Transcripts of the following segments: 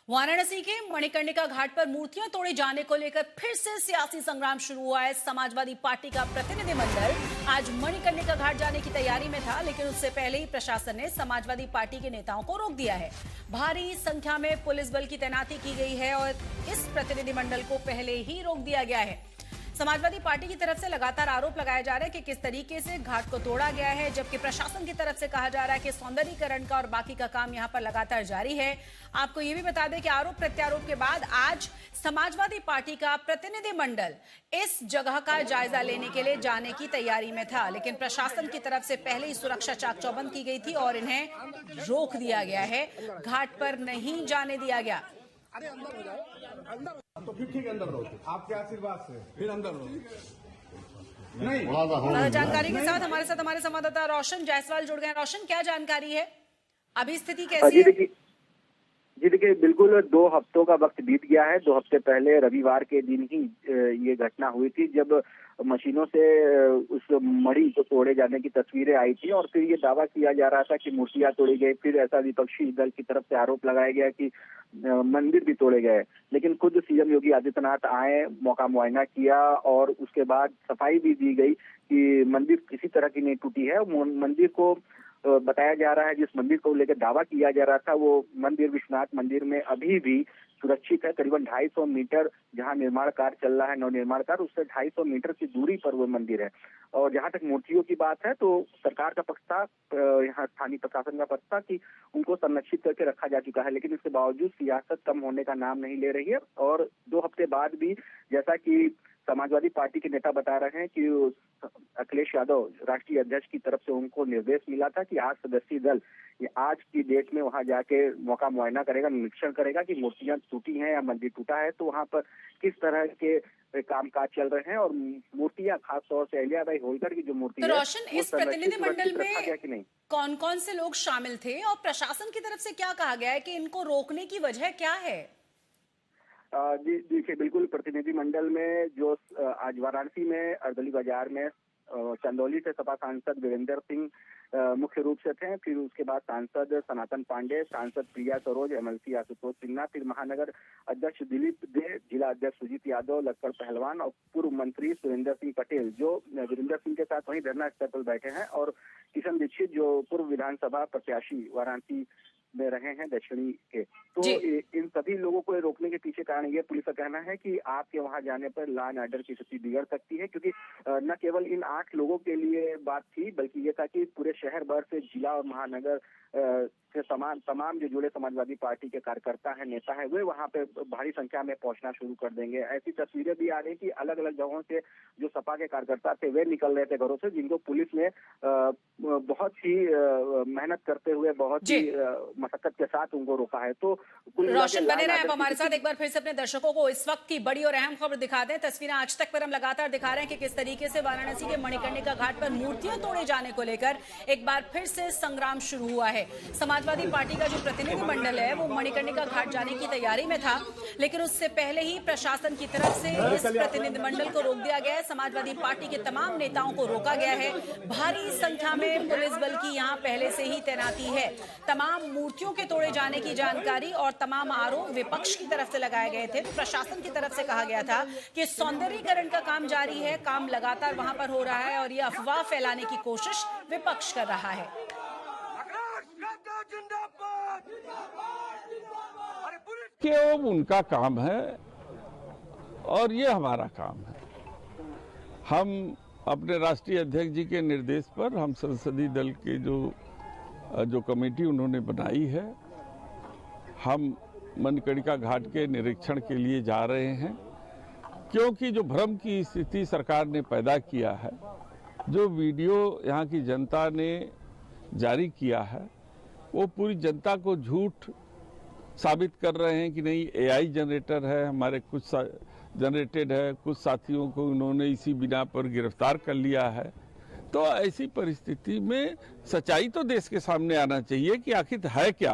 वाराणसी के मणिकर्णिका घाट पर मूर्तियां तोड़े जाने को लेकर फिर से सियासी संग्राम शुरू हुआ है। समाजवादी पार्टी का प्रतिनिधिमंडल आज मणिकर्णिका घाट जाने की तैयारी में था, लेकिन उससे पहले ही प्रशासन ने समाजवादी पार्टी के नेताओं को रोक दिया है। भारी संख्या में पुलिस बल की तैनाती की गई है और इस प्रतिनिधिमंडल को पहले ही रोक दिया गया है। समाजवादी पार्टी की तरफ से लगातार आरोप लगाया जा रहा है कि किस तरीके से घाट को तोड़ा गया है, जबकि प्रशासन की तरफ से कहा जा रहा है कि सौंदर्यीकरण का और बाकी का काम यहां पर लगातार जारी है। आपको ये भी बता दें कि आरोप प्रत्यारोप के बाद आज समाजवादी पार्टी का प्रतिनिधिमंडल इस जगह का जायजा लेने के लिए जाने की तैयारी में था, लेकिन प्रशासन की तरफ से पहले ही सुरक्षा चाक चौबंद की गई थी और इन्हें रोक दिया गया है। घाट पर नहीं जाने दिया गया। अरे अंदर हो जाओ, अंदर तो फिर ठीक अंदर रहो, आपके आशीर्वाद से फिर अंदर रहो। नहीं जानकारी के साथ हमारे संवाददाता रोशन जायसवाल जुड़ गए। रोशन, क्या जानकारी है, अभी स्थिति कैसी है? जी देखिए, बिल्कुल 2 हफ्तों का वक्त बीत गया है। 2 हफ्ते पहले रविवार के दिन ही ये घटना हुई थी, जब मशीनों से उस मणि को तोड़े जाने की तस्वीरें आई थी और फिर ये दावा किया जा रहा था कि मूर्तियां तोड़ी गई। फिर ऐसा विपक्षी दल की तरफ से आरोप लगाया गया कि मंदिर भी तोड़े गए, लेकिन खुद सीएम योगी आदित्यनाथ आए, मौका मुआयना किया और उसके बाद सफाई भी दी गई कि मंदिर किसी तरह की नहीं टूटी है। मंदिर को बताया जा रहा है, जिस मंदिर को लेकर दावा किया जा रहा था, वो मंदिर विश्वनाथ मंदिर में अभी भी सुरक्षित है। करीबन 250 मीटर जहां निर्माण कार्य चल रहा है, नवनिर्माण कार्य, उससे 250 मीटर की दूरी पर वो मंदिर है। और जहां तक मूर्तियों की बात है, तो सरकार का पक्ष था, यहाँ स्थानीय प्रशासन का पक्ष था कि उनको संरक्षित करके रखा जा चुका है, लेकिन इसके बावजूद सियासत कम होने का नाम नहीं ले रही है। और 2 हफ्ते बाद भी, जैसा कि समाजवादी पार्टी के नेता बता रहे हैं कि अखिलेश यादव राष्ट्रीय अध्यक्ष की तरफ से उनको निर्देश मिला था कि आज सदस्यीय दल ये आज की डेट में वहां जाके मौका मुआयना करेगा, निरीक्षण करेगा कि मूर्तियां टूटी हैं या मंदिर टूटा है, तो वहां पर किस तरह के कामकाज चल रहे हैं और मूर्तियां, खासतौर से अहिल्याबाई होलकर की जो मूर्ति तो है, रोशन, इस प्रतिनिधिमंडल में कौन कौन से लोग शामिल थे और प्रशासन की तरफ से क्या कहा गया है कि इनको रोकने की वजह क्या है? जी देखिए, बिल्कुल प्रतिनिधिमंडल में जो आज वाराणसी में अर्दली बाजार में चंदौली से सपा सांसद वीरेंद्र सिंह मुख्य रूप से थे, फिर उसके बाद सांसद सनातन पांडे, सांसद प्रिया सरोज, एमएलसी आशुतोष सिन्हा, फिर महानगर अध्यक्ष दिलीप दे, जिला अध्यक्ष सुजीत यादव, लक्कड़ पहलवान और पूर्व मंत्री सुरेंद्र सिंह पटेल, जो वीरेंद्र सिंह के साथ वहीं धरना स्थल पर बैठे हैं, और किशन दीक्षित, जो पूर्व विधानसभा प्रत्याशी वाराणसी में रहे हैं दक्षिणी के। तो इन सभी लोगों को रोकने के पीछे कारण ये पुलिस का कहना है कि आपके वहां जाने पर लॉ एंड ऑर्डर की स्थिति बिगड़ सकती है, क्योंकि न केवल इन 8 लोगों के लिए बात थी, बल्कि ये था कि पूरे शहर भर से जिला और महानगर से तमाम जो जुड़े समाजवादी पार्टी के कार्यकर्ता है, नेता है, वे वहां पे भारी संख्या में पहुंचना शुरू कर देंगे। ऐसी तस्वीरें भी आ रही कि अलग अलग जगहों से जो सपा के कार्यकर्ता थे, वे निकल रहे थे घरों से, जिनको पुलिस ने बहुत ही मेहनत करते हुए, बहुत ही मशक्कत के साथ उनको रोका है। तो रोशन, बने रहे आप हमारे साथ। एक बार फिर से अपने दर्शकों को इस वक्त की बड़ी और अहम खबर दिखा दें। तस्वीरें आज तक पर हम लगातार दिखा रहे हैं कि किस तरीके से वाराणसी के मणिकर्णिका घाट पर मूर्तियां तोड़े जाने को लेकर एक बार फिर से संग्राम शुरू हुआ है। समाजवादी पार्टी का जो प्रतिनिधिमंडल है, वो मणिकर्णिका घाट जाने की तैयारी में था, लेकिन उससे पहले ही प्रशासन की तरफ से इस प्रतिनिधिमंडल को रोक दिया गया है। समाजवादी पार्टी के तमाम नेताओं को रोका गया है। भारी संख्या में पुलिस बल की यहाँ पहले से ही तैनाती है। तमाम मूर्तियों के तोड़े जाने की जानकारी और तमाम आरोप विपक्ष की तरफ से लगाए गए थे। प्रशासन की तरफ से कहा गया था कि सौंदर्यीकरण का काम जारी है, काम लगातार वहां पर हो रहा है और ये अफवाह फैलाने की कोशिश विपक्ष कर रहा है। कि वो उनका काम है और ये हमारा काम है। हम अपने राष्ट्रीय अध्यक्ष जी के निर्देश पर हम संसदीय दल के जो कमेटी उन्होंने बनाई है, हम मणिकर्णिका घाट के निरीक्षण के लिए जा रहे हैं, क्योंकि जो भ्रम की स्थिति सरकार ने पैदा किया है, जो वीडियो यहाँ की जनता ने जारी किया है, वो पूरी जनता को झूठ साबित कर रहे हैं कि नहीं एआई जनरेटर है, हमारे कुछ जनरेटेड है, कुछ साथियों को उन्होंने इसी बिना पर गिरफ्तार कर लिया है। तो ऐसी परिस्थिति में सच्चाई तो देश के सामने आना चाहिए कि आखिर है क्या,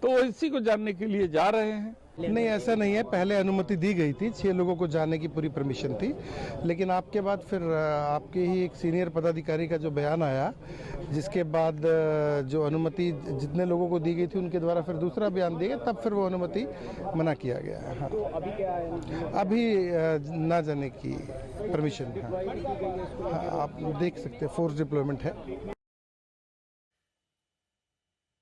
तो इसी को जानने के लिए जा रहे हैं। नहीं, ऐसा नहीं है। पहले अनुमति दी गई थी, 6 लोगों को जाने की पूरी परमिशन थी, लेकिन आपके बाद फिर आपके ही एक सीनियर पदाधिकारी का जो बयान आया, जिसके बाद जो अनुमति जितने लोगों को दी गई थी उनके द्वारा फिर दूसरा बयान दिया गया, तब फिर वो अनुमति मना किया गया है। हाँ। तो अभी क्या है? अभी ना जाने की परमिशन है। हाँ, आप देख सकते हैं, फोर्स डिप्लॉयमेंट है।